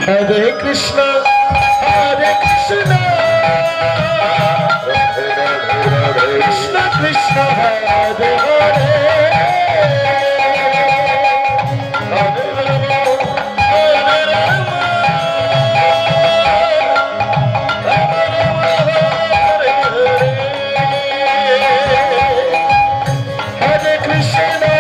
Hare Krishna, Hare Krishna, Krishna Krishna, Hare Hare, Hare Rama, Hare Rama, Rama Rama, Hare Hare, Hare Krishna.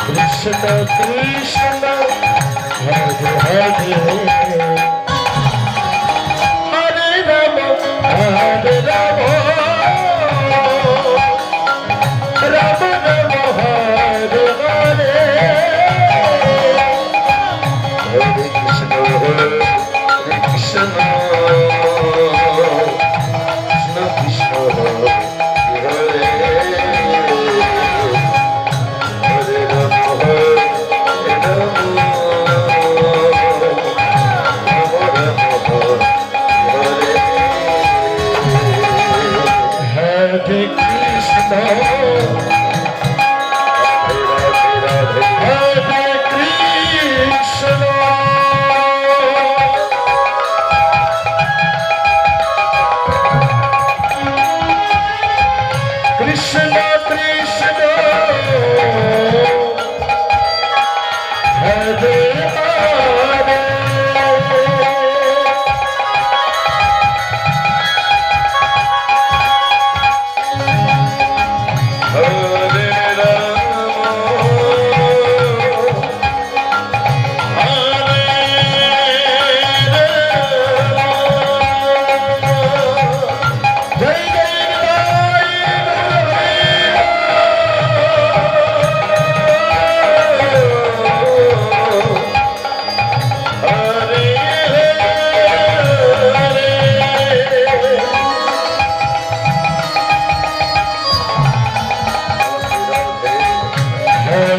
Krishna Krishna Hare Hare Hare Rama Hare Rama Rama Rama Hare Hare Hare Krishna Hare Krishna Krishna Krishna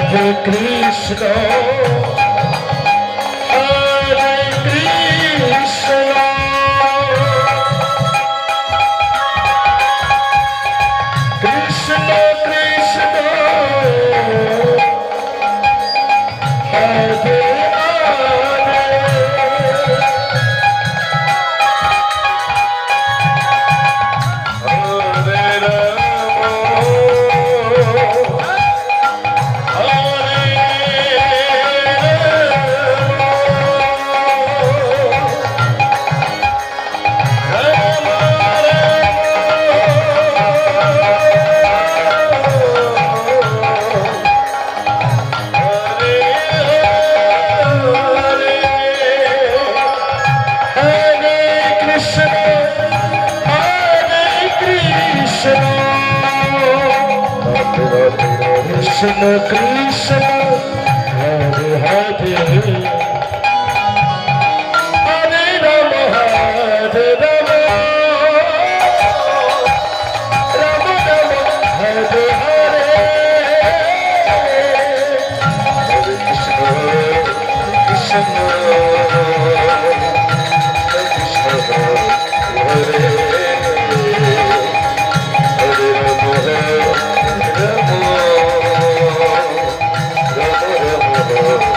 Hare Krishna, Hare Krishna, Krishna Krishna, Hare Hare, Hare Rama. Krishna Krishna Hare Hare Hare Rama Hare Rama Rama Rama Hare Hare Hare Krishna Krishna Krishna Hare Krishna Krishna Hare Hare Hare Rama Hare Rama Rama Rama Hare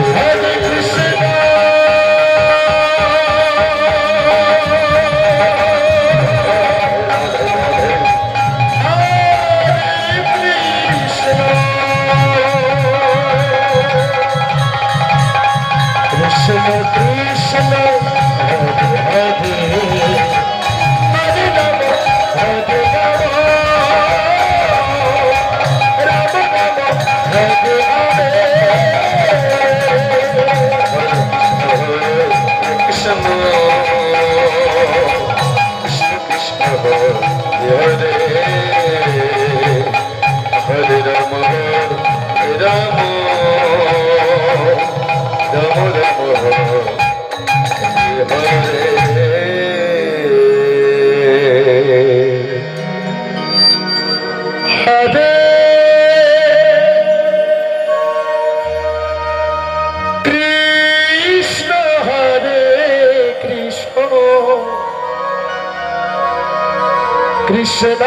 Hare Krishna Krishna Krishna Hare Hare Hare Rama Hare Rama Rama Rama Hare Hare Krishna Krishna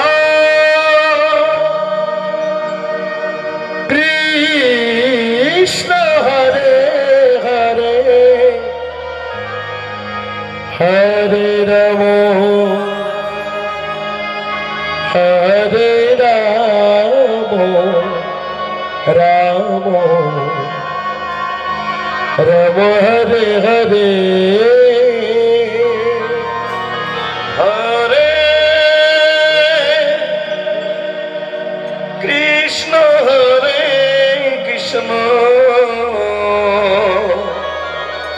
Krishna Hare Hare Hare Ram হরে রাম রাম রাম হরে হরে হরে কৃষ্ণ হরে কৃষ্ণ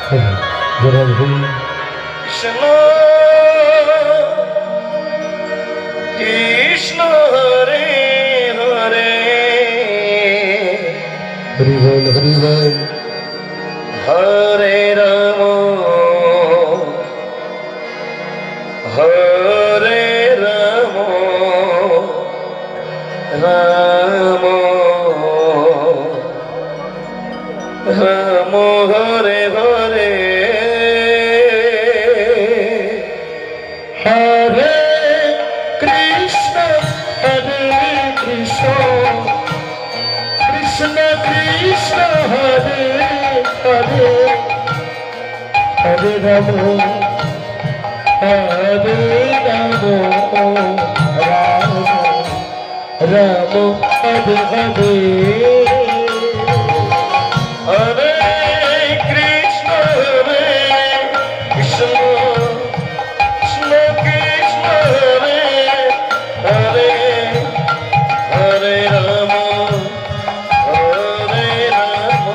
কৃষ্ণ কৃষ্ণ হরে হরে হরি বল হরে রাম হরে রাম রাম রাম হরে হরে হরে কৃষ্ণ হরে কৃষ্ণ কৃষ্ণ কৃষ্ণ হরে হরে হরে রাম হরে রাম রাম রাম হরে হরে হরে কৃষ্ণ হরে কৃষ্ণ কৃষ্ণ কৃষ্ণ হরে হরে হরে রাম হরে রাম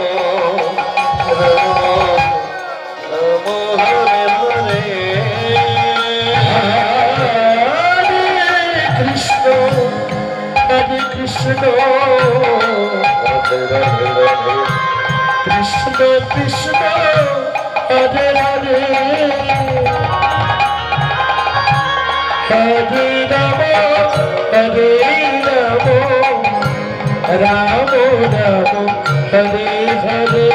রাম রাম হরে হরে হরে কৃষ্ণ কৃষ্ণ কৃষ্ণ কৃষ্ণ হরে হরে হরে রাম হরে রাম রাম রাম হরে হরে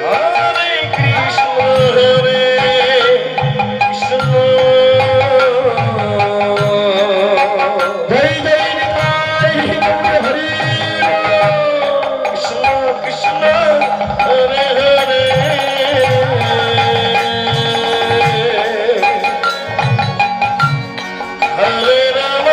হরে কৃষ্ণ হরে কৃষ্ণ কৃষ্ণ হরে হরে হরে রাম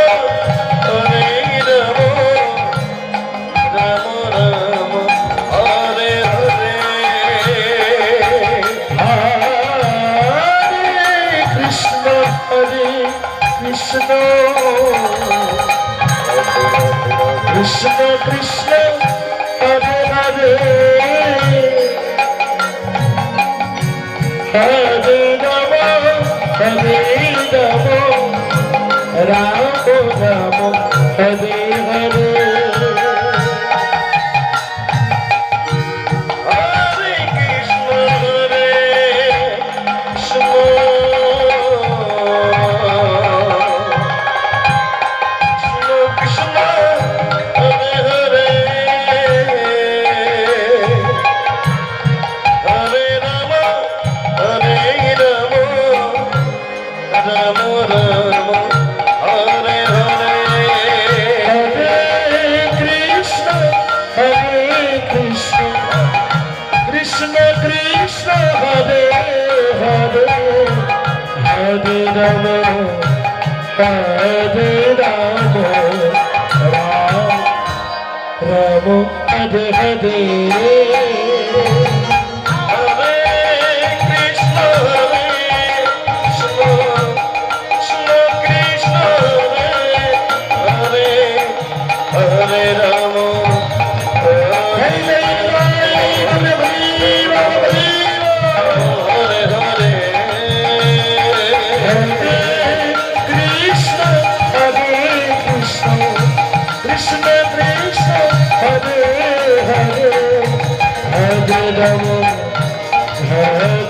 হরে রাম রাম রাম হরে হরে হরে কৃষ্ণ কৃষ্ণ কৃষ্ণ কৃষ্ণ হরে হরে হরে রাম হরে রাম রাম রাম হরে হরে হরে কৃষ্ণ হরে কৃষ্ণ কৃষ্ণ হরে হরে হরে রাম হরে রাম রাম রাম হরে হরে হরে কৃষ্ণ কৃষ্ণ কৃষ্ণ হরে হরে হরে রাম হরে Ram Ram Ram Hare Hare Hare Rama, Hare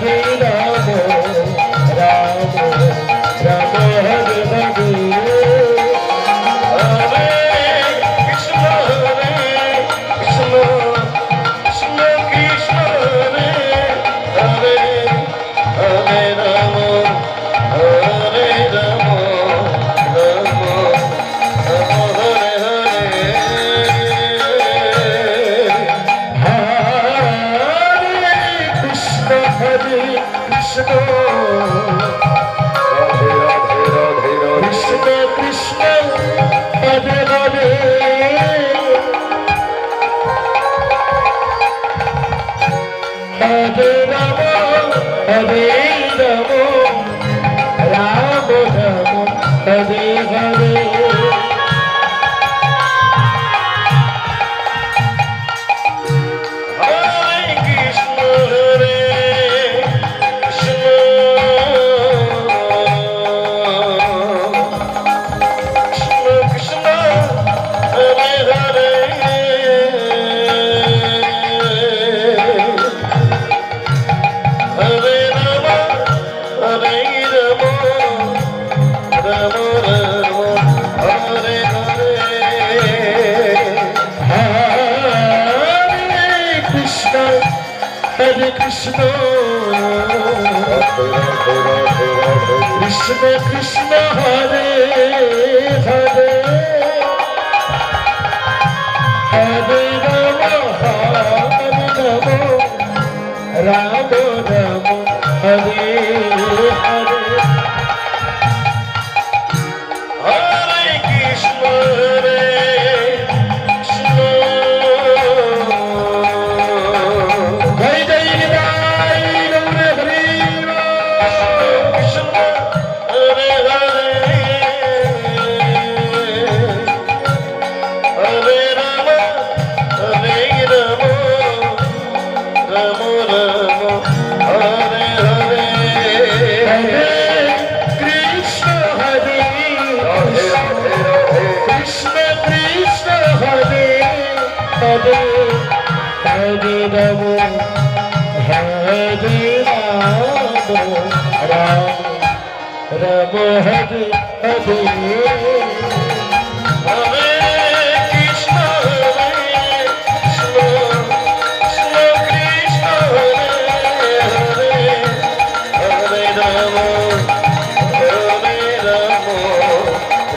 Hare Rama, Hare Rama, Rama Rama, Hare Hare. Hare Krishna, Krishna Krishna, Hare Hare, Hare Rama, Rama Rama, Hare Hare. Ram Hare Hare, Hare Krishna Hare Krishna, Krishna Krishna Hare Hare, Hare Rama, Rama Hare Hare, Hare Krishna Hare Krishna, Krishna Krishna Hare Hare, Hare Rama, Hare Rama,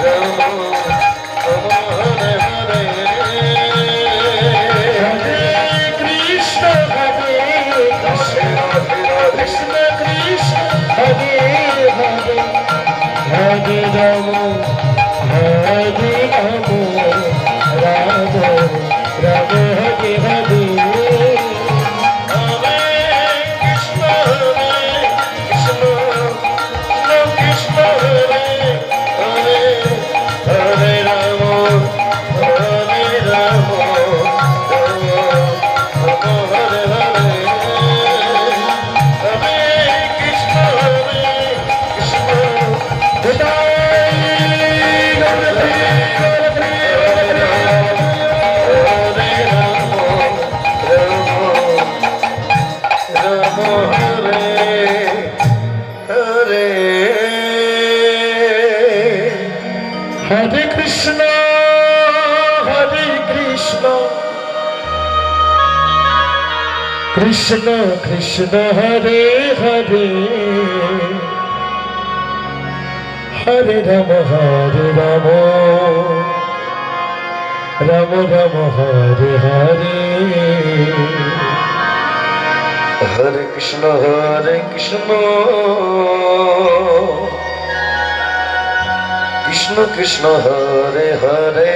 Rama Rama Hare Hare. Hare Krishna, Krishna Krishna Hare Hare, Hare Rama, Hare Rama, Rama Hare Hare. Hare Krishna, Hare Krishna, Krishna Krishna Hare Hare, Hare Rama, Hare Rama, Rama Rama Hare Hare. Hare Krishna, Krishna Krishna Hare Hare,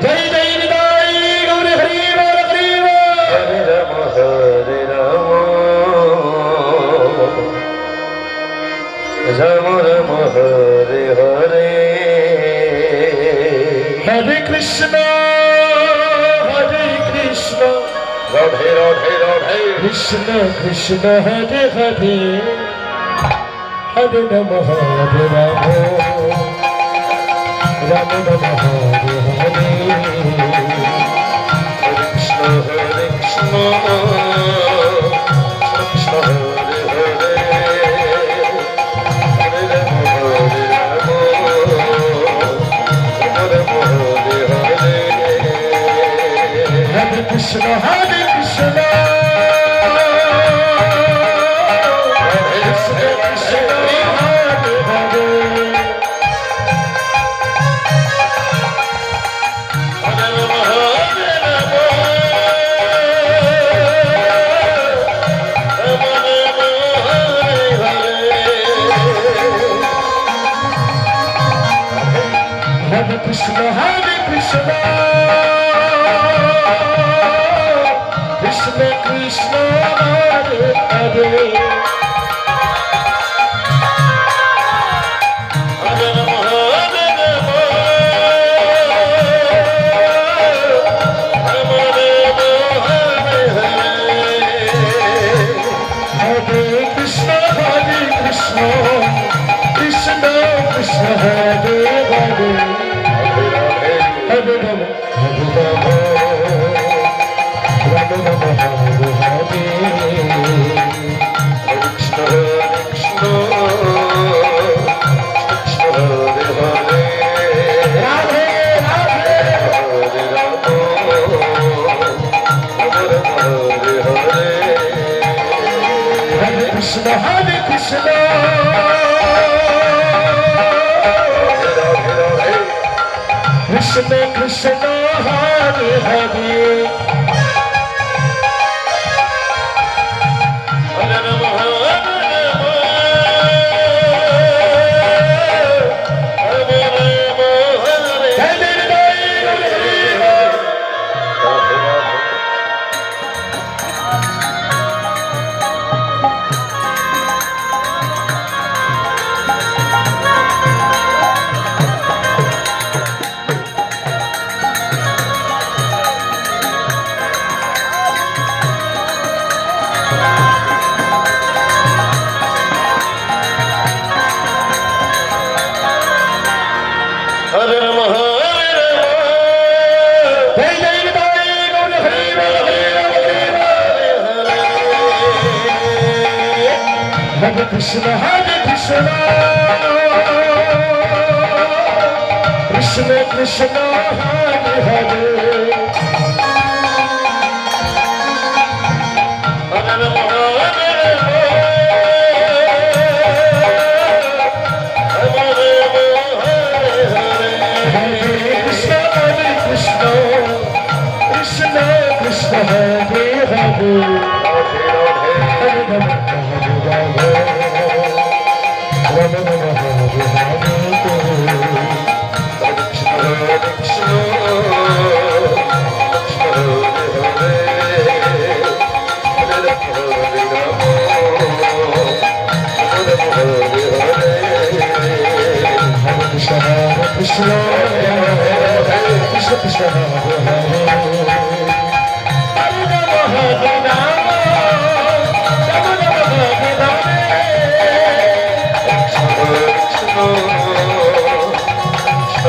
Jai Jai Nidai Gauri Hari Bar Hari Bar, Hare Rama, Hare Rama, Rama Rama Hare Hare. Hare Krishna, Radhe Radhe Radhe, Krishna Krishna Hare Hare, Hare Rama, Hare Rama, Rama Rama Hare Hare, Hare Krishna, Hare Krishna, Krishna Hare Hare, Hare Rama, Hare Rama, Rama Rama Hare Hare, Hare Krishna, Hare Krishna, Krishna, Krishna Krishna Hare Hare Hare Ram হরে রাম রাম রাম হরে হরে হরে কৃষ্ণ কৃষ্ণ কৃষ্ণ হরে হরে হরে রাম রাম রাম হরে হরে কৃষ্ণ কৃষ্ণ কৃষ্ণ হরে হরে রাধে রাধে হরে রাম রাম রাম হরে হরে হরে কৃষ্ণ কৃষ্ণ কৃষ্ণ হরে হরে হরে রাম হরে রাম রাম রাম হরে হরে হরে রাম হরে রাম জয় জয় নিতাই গৌর হরি বল হরে রাম হরে হরে হরে কৃষ্ণ কৃষ্ণ কৃষ্ণ হরে হরে হরে রাম হরে Ram Krishna Hare Hare Hare Rama Hare Rama Rama Rama Hare Hare Krishna Hare Krishna Krishna Hare Hare Hare Rama Hare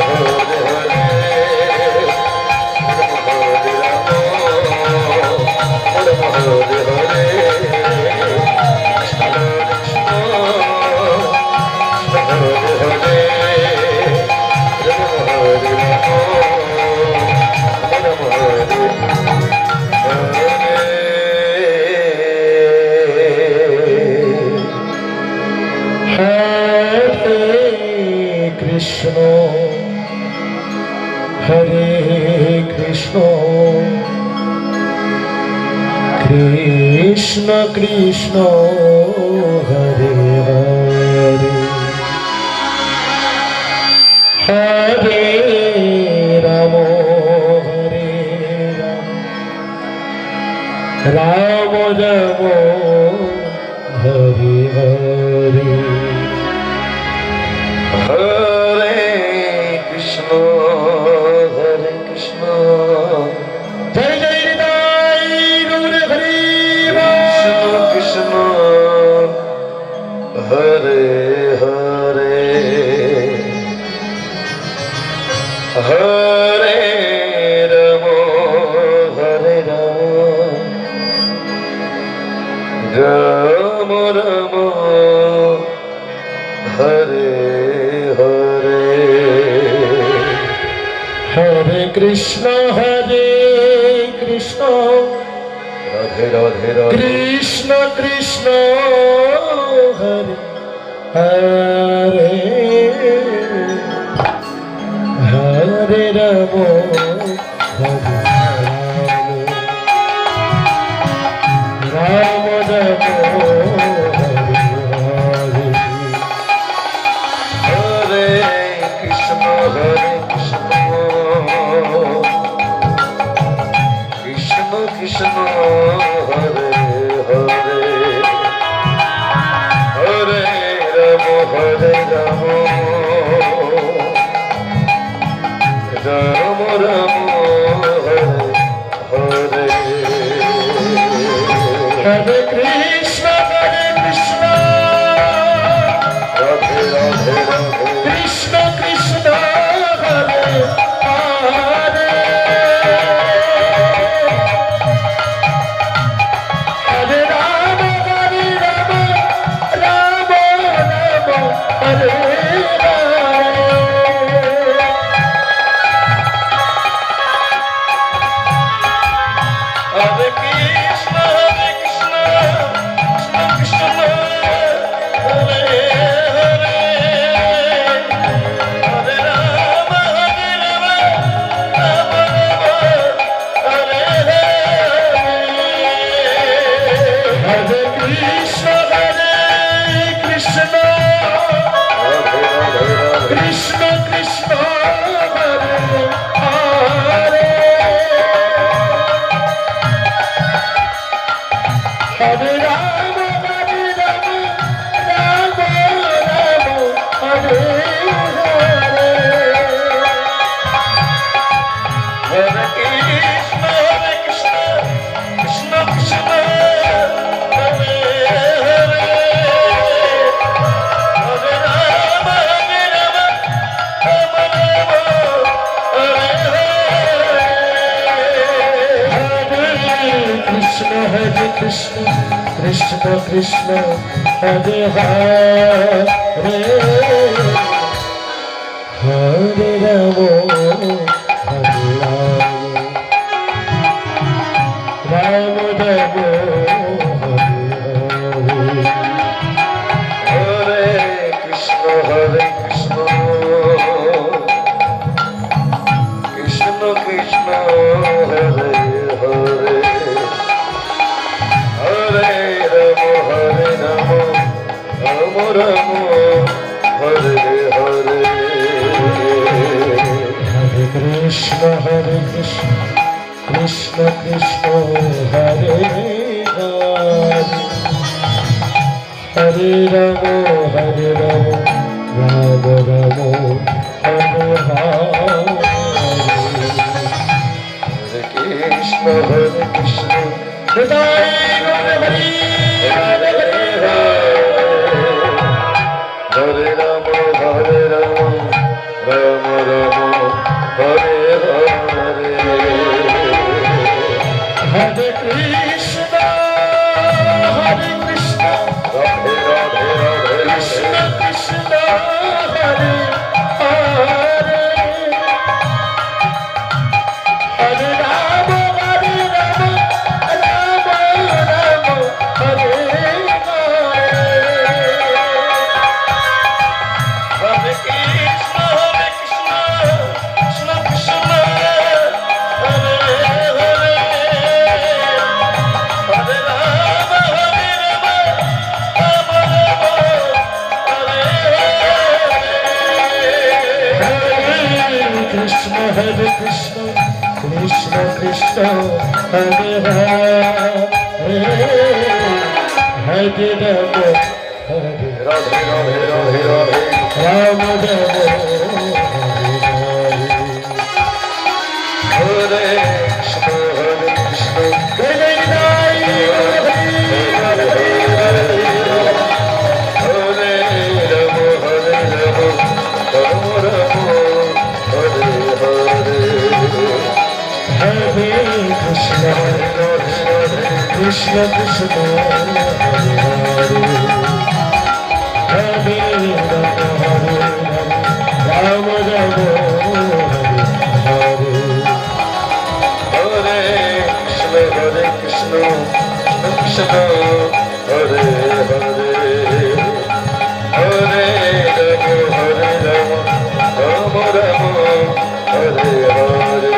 Rama Rama Hare Hare Hare Krishna Hare Krishna Krishna Krishna Hare Hare Krishna Hare Krishna Krishna Krishna Hare Hare Hare Rama Hare Rama Rama Hare Hare Hare Krishna Jai Jai Nitai Gaur Hari Krishna Hare Hare Hare Rama Hare Rama Rama Hare Hare Hare Krishna Radhe Radhe Radhe Krishna Krishna Hare Hare Hare Rama Hare Rama Rama Hare Krishna Krishna Ram Hare Hare Krishna Radhe Radhe Radhe Krishna Krishna Hare Hare Hare Rama Hare Rama Rama Rama Hare Krishna Krishna Hare Hare Hare Ramo Hare Ramo Ramo Hare Krishna Krishna Krishna Krishna Hare Hare Ramo Hare Hare Hare Krishna Krishna Krishna Hare Hare Hare Ramo Ramo Ramo Hare Hare Hare Krishna Hare Hare Ramo Hare Ramo Ramo Ramo Hare Hare Hare Krishna Radhe Radhe Radhe Krishna Krishna Hare Hare Hare Ramo Ramo Ramo Ramo Hare Hare Krishna Krishna Krishna Hare Hare Hare Ramo Hare Radhe Radhe Radhe Radhe Ramo Ramo Hare Krishna Hare Krishna Krishna Hare Hare Rama Rama Hare Hare Krishna Krishna Krishna Hare Hare Hare Rama Rama Rama Hare Hare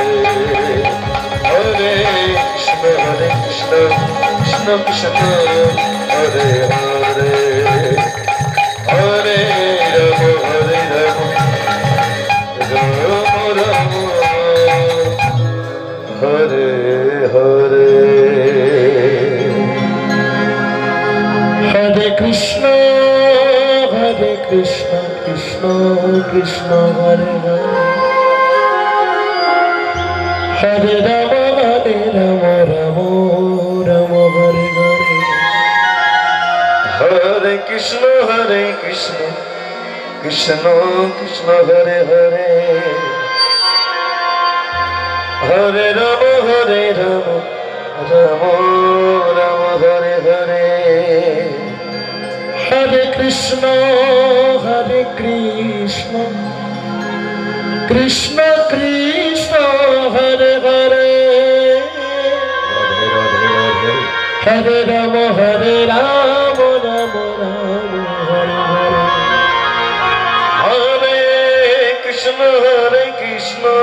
Hare Krishna Krishna Krishna Hare Hare Hare Rama Rama Hare Hare Hare Krishna Krishna Krishna Hare Hare Hare Rama Rama Rama Hare Hare Hare Krishna Krishna Krishna Hare Hare Hare Rama Rama Rama Hare Hare Hare Krishna Krishna Krishna Hare Hare Hare Rama Rama Rama Hare Hare Hare Krishna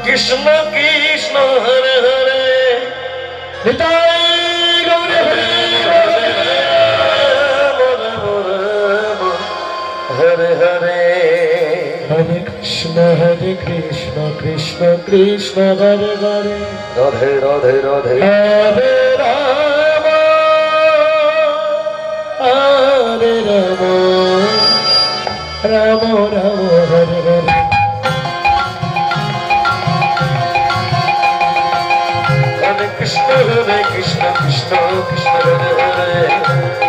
Krishna Krishna Hare Hare Nitai Gauri Hare Hare Hare Krishna Krishna Krishna Hare Hare Radhe Radhe Radhe Hare Rama Hare Rama Rama Rama Hare Hare Hare Krishna Krishna Krishna Hare Hare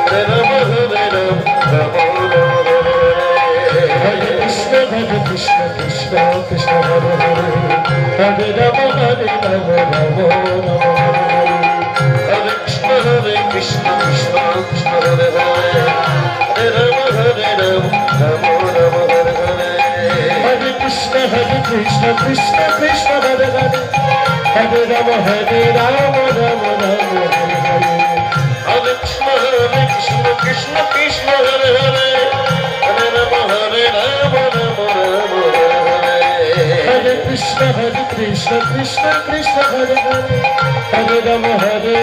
Hare Rama Rama Rama Hare Krishna Krishna Krishna Hare Hare Hare Rama Rama Rama Hare Hare Krishna Krishna Krishna Hare Hare Hare Rama Rama Rama Hare Hare Hare Krishna Krishna Krishna Hare Hare Hare Rama Rama Rama Hare Hare Hare Krishna Krishna Krishna Hare Hare Hare Rama Rama Rama Hare Hare Hare Krishna Krishna Krishna Hare Hare Hare Rama Rama Rama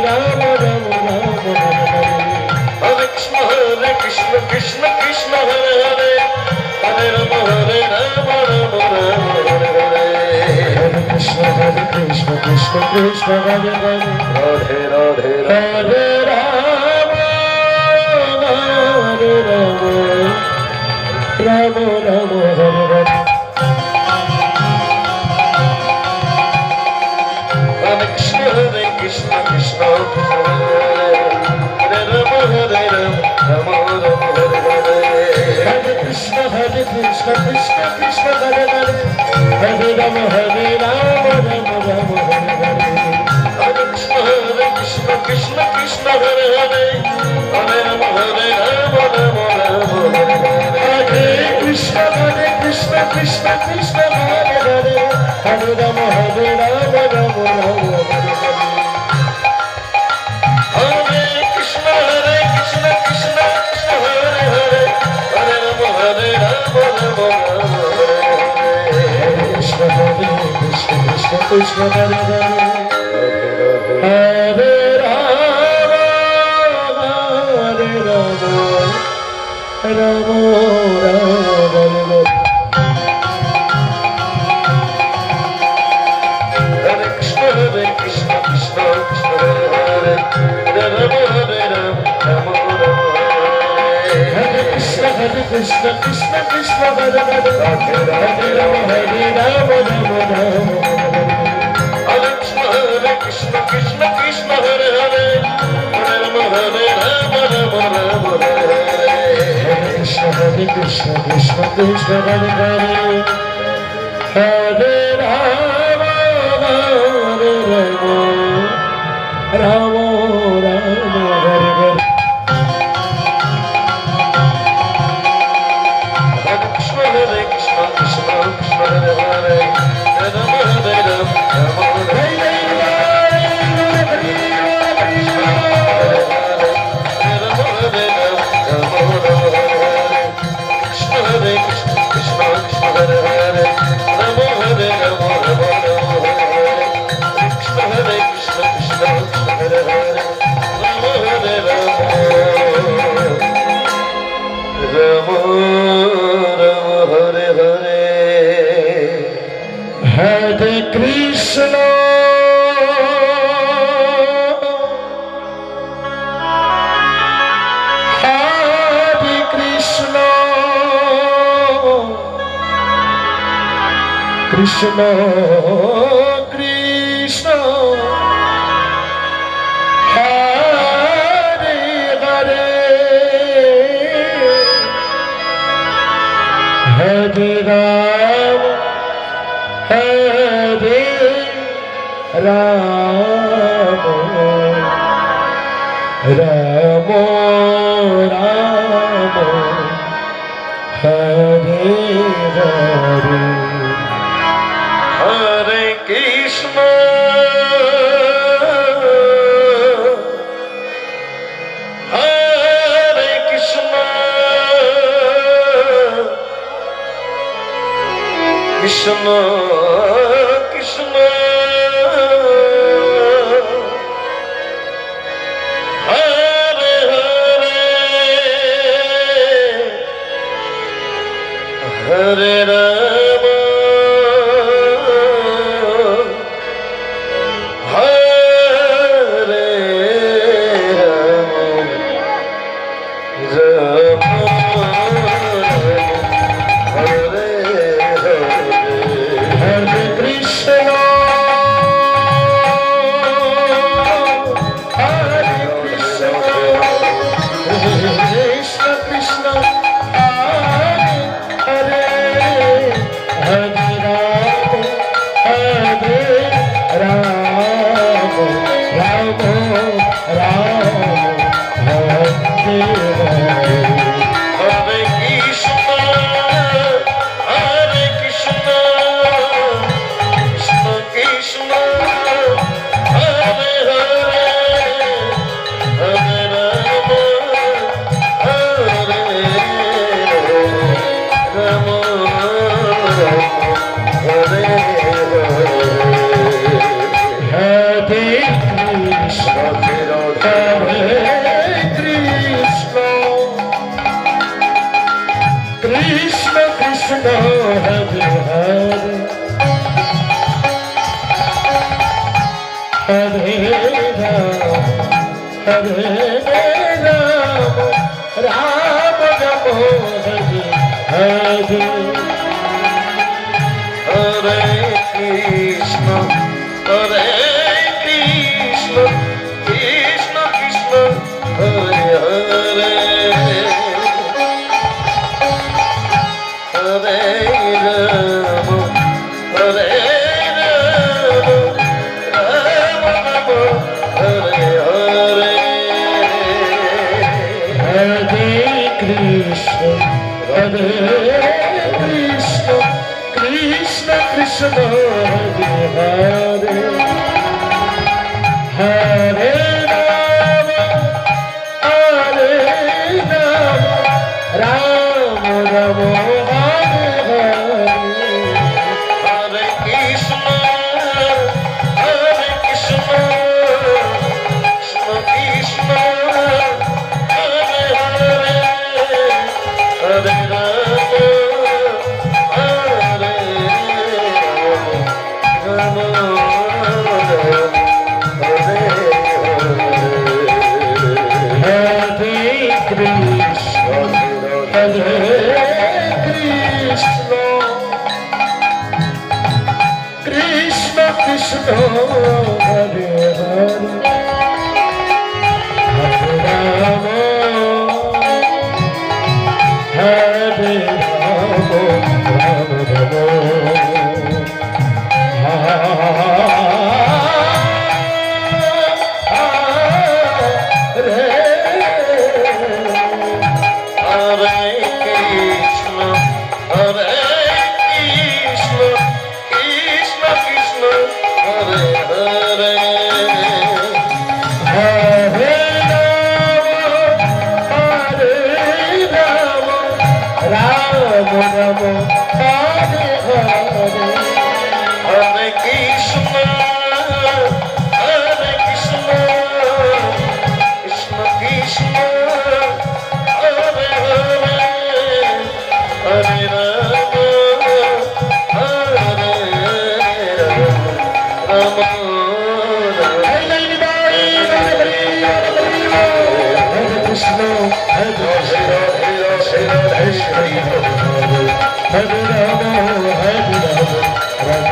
Hare Hare Hare Krishna Krishna Krishna Hare Hare Hare Rama Rama Rama Hare Hare Hare Krishna Krishna Hare Hare Radhe Radhe Hare Rama Hare Rama Rama Rama Hare Hare Hare Krishna Krishna Krishna Hare Rama Rama Rama Hare Hare Hare Krishna Krishna Krishna Hare Hare Hare Rama Rama Rama Hare Hare Hare Krishna Krishna Krishna Hare Hare Hare Rama Rama Rama Hare Hare Hare Krishna Krishna Krishna Hare Hare Hare Rama Rama Rama Hare Hare Hare Krishna Krishna Krishna Hare Hare Hare Rama Rama Rama Hare Hare Krishna Krishna Hare Hare Hare Rama Hare Rama Rama Rama Hare Krishna Krishna Krishna Hare Hare Hare Rama Rama Rama Hare Krishna Krishna Krishna Hare Hare Hare Rama Rama Rama Hare Krishna Krishna Krishna Hare Hare Hare Rama Rama Rama Hare Hare Krishna Krishna Krishna Hare Hare Hare Rama Hare Rama Rama Rama Hare Hare Hare Krishna Krishna Krishna Hare Hare Hare Rama Rama Hare Krishna Krishna Krishna Hare Hare Hare Ram হরে রাম রাম রাম হরে হরে হরে কৃষ্ণ হরে কৃষ্ণ কৃষ্ণ কৃষ্ণ হরে হরে হরে রাম হরে রাম হরে হরে কৃষ্ণ হরে কৃষ্ণ কৃষ্ণ কৃষ্ণ হরে হরে হরে রাম রাম রাম হরে হরে হরে কৃষ্ণ হরে কৃষ্ণ কৃষ্ণ কৃষ্ণ হরে হরে হরে রাম হরে রাম হরে হরে কৃষ্ণ হরে কৃষ্ণ কৃষ্ণ কৃষ্ণ হরে হরে হরে রাম হরে রাম রাম রাম হরে হরে হরে কৃষ্ণ হরে কৃষ্ণ কৃষ্ণ কৃষ্ণ হরে হরে হরে রাম হরে রাম রাম রাম হরে হরে হরে কৃষ্ণ হরে কৃষ্ণ কৃষ্ণ কৃষ্ণ হরে হরে হরে রাম হরে রাম রাম রাম হরে হরে কৃষ্ণ হরে কৃষ্ণ কৃষ্ণ কৃষ্ণ হরে হরে হরে রাম হরে রাম হরে হরে কৃষ্ণ হরে কৃষ্ণ কৃষ্ণ কৃষ্ণ হরে হরে হরে রাম হরে Ram Ram Hare Rama, Hare Rama,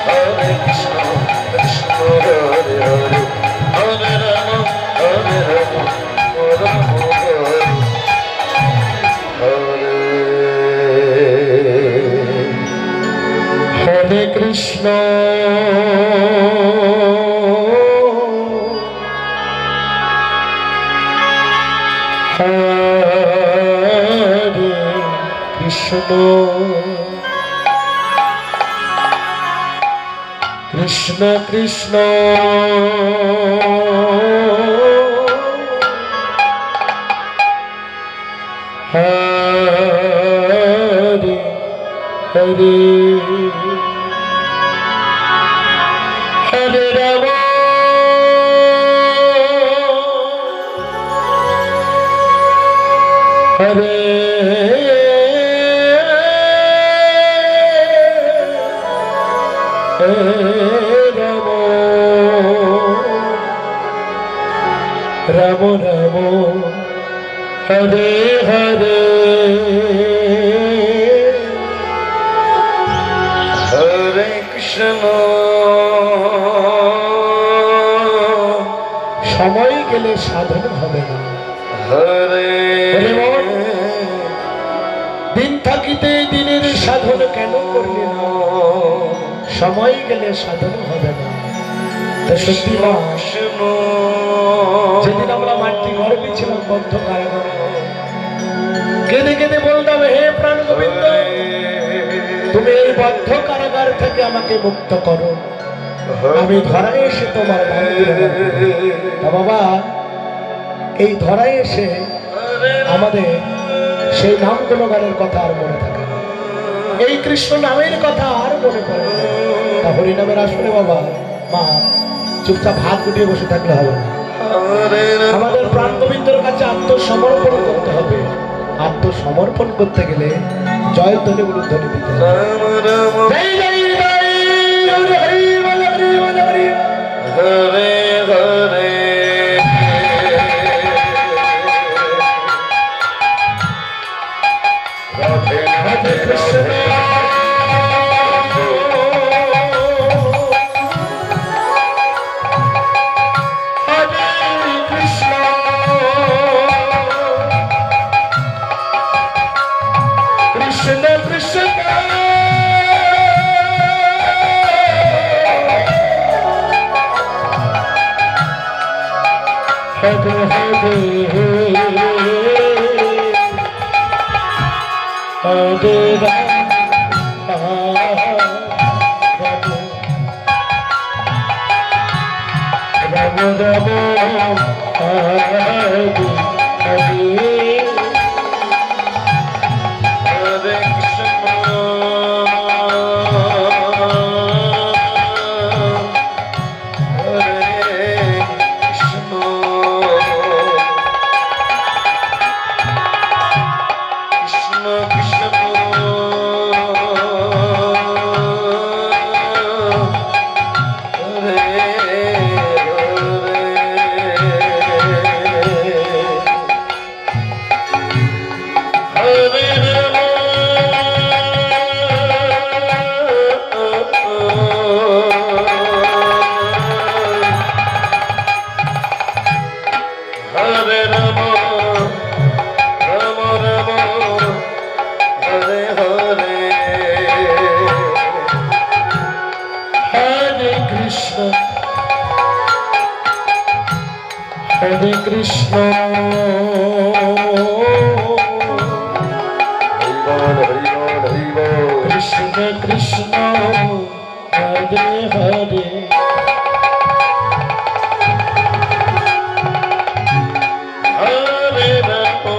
Hare Krishna, Krishna Hare Hare, Hare Rama, Rama Hare Hare. Hare Krishna, Hare Krishna, Krishna Krishna, Hare Hare, Hare Rama, Hare Rama, Rama Rama, Hare Hare, Hare Krishna. সময় গেলে সাধন হবে না। হরে দিন থাকিতে দিনের সাধন কেন করলি না? সময় গেলে সাধন হবে না। সত্যি মা, যেদিন আমরা মাটি গর্বে ছিলাম বদ্ধ কারাগারে, কেঁদে কেঁদে বলতাম, হে প্রাণ গোবিন্দ, তুমি এই বদ্ধ কারাগার থেকে আমাকে মুক্ত করো, আমি ধরায় এসে তোমার নাম দিলাম। বাবা, এই ধরায় এসে আমাদের সেই নাম গুণগানের কথা আর মনে থাকে না, এই কৃষ্ণ নামের কথা আর মনে পড়ে না। তা হরিনামের আসলে বাবা মা চুপচাপ হাত গুটিয়ে বসে থাকলে হবে না, আমাদের প্রাণ গোবিন্দের কাছে আত্মসমর্পণ করতে হবে। আত্মসমর্পণ করতে গেলে জয়ধ্বনি উলুধ্বনি দিতে হবে। Hare Hare, Radhe Radhe Krishna, Krishna Krishna, Hare Hare, Hare Rama, Rama Rama, Hare Hare. Hare Krishna, Krishna Krishna, Hare Hare, Hare Rama,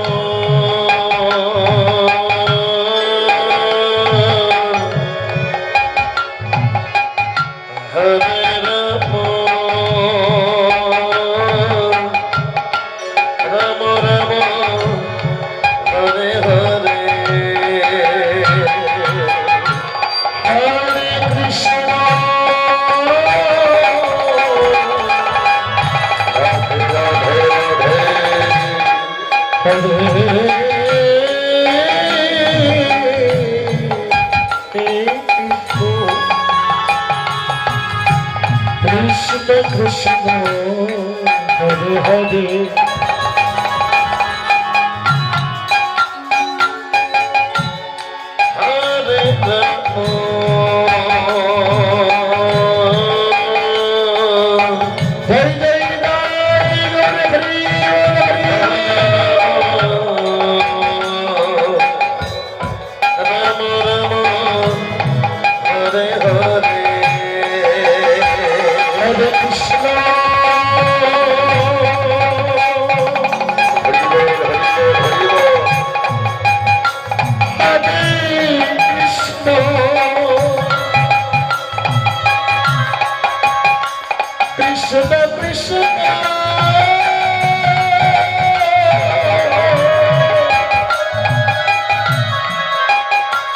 Hare Rama, Rama Rama, Hare Hare, Hare Krishna. হরে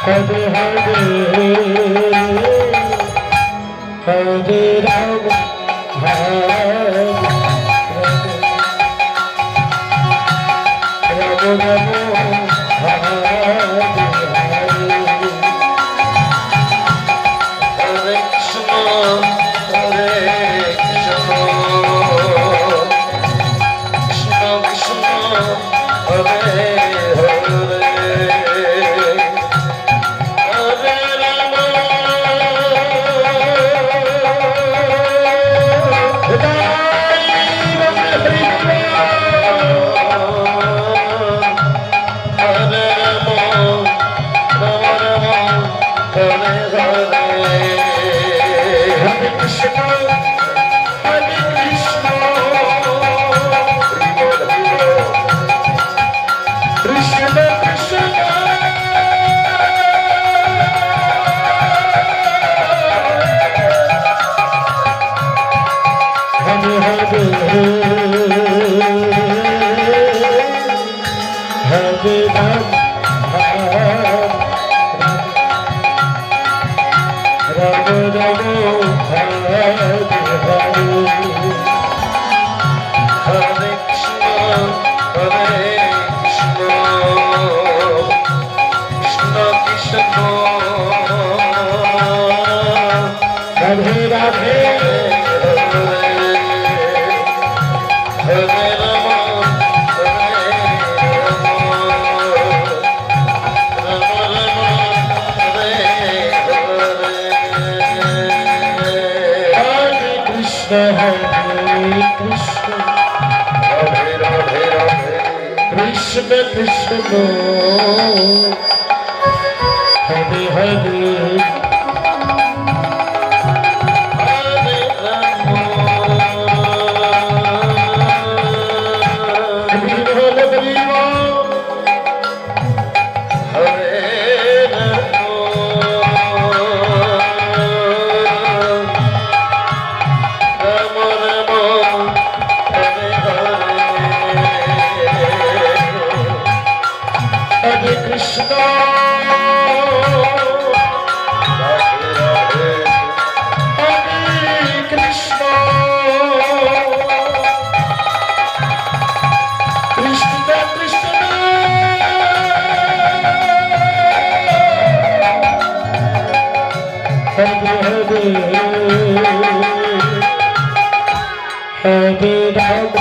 Hare Hare Hare Rama Hare Rama Rama Hare Krishna Krishna Krishna Hare Krishna Krishna Hare Hare Hare Rama